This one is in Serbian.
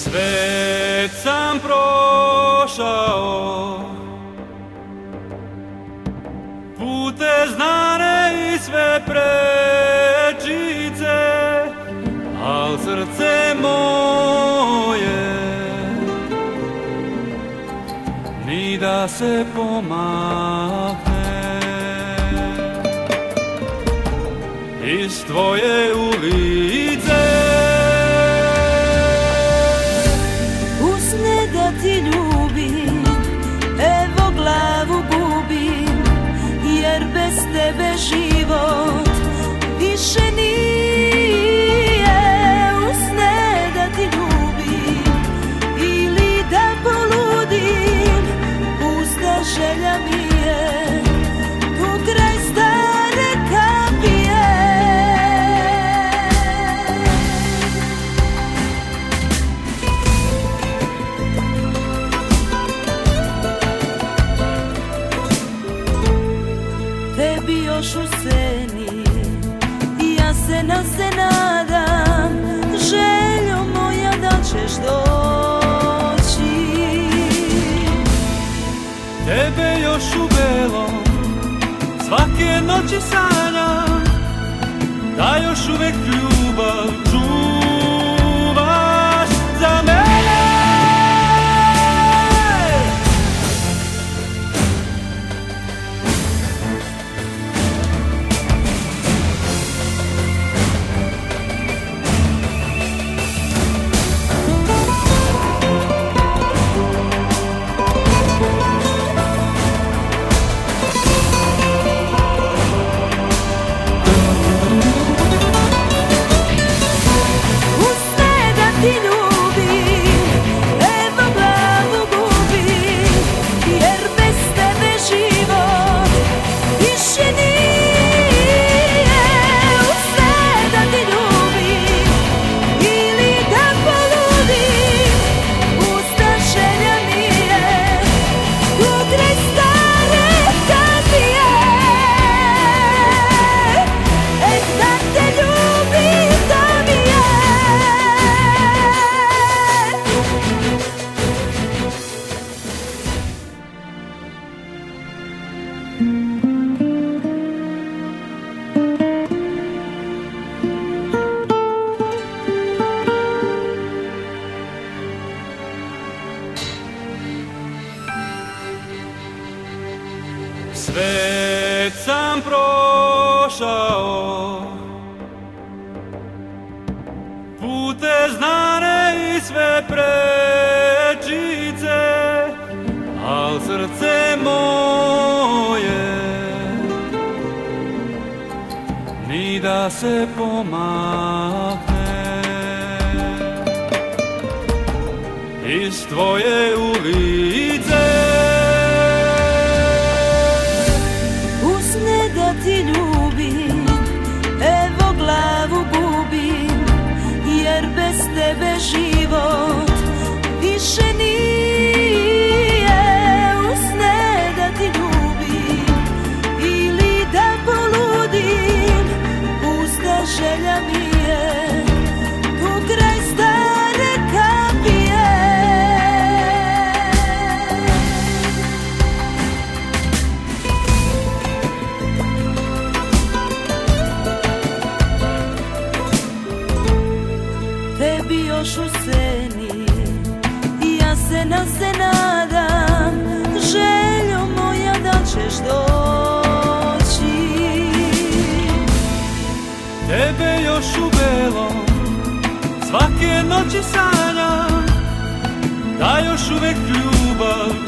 Svet sam prošao, pute znane i sve prečice, al srce moje ni da se pomakne iz tvoje ulice. Usne da ti ljubim, evo glavu gubim, jer bez tebe život više nije. Usne da ti ljubim ili da poludim, pusta želja mi je tu kraj stare kapije. Tebi još u seni, ja se nadam, željo moja da ćeš doći. Tebe još u belom svake noći sanjam, da još uvek ljubav čuvaš za mene. Svet sam prošao, pute znane i sve prečice, al srce moje ni da se pomakne iz tvoje ulice. Da ti ljubim, evo glavu gubim, jer bez tebe život više nije. Usne da ti ljubim ili da poludim, pusta želja mi je tu kraj stare kapije. Tebi još u seni, ja se nadam, željo moja da ćeš doći. Tebe još u belom svake noći sanjam, da još uvek ljubav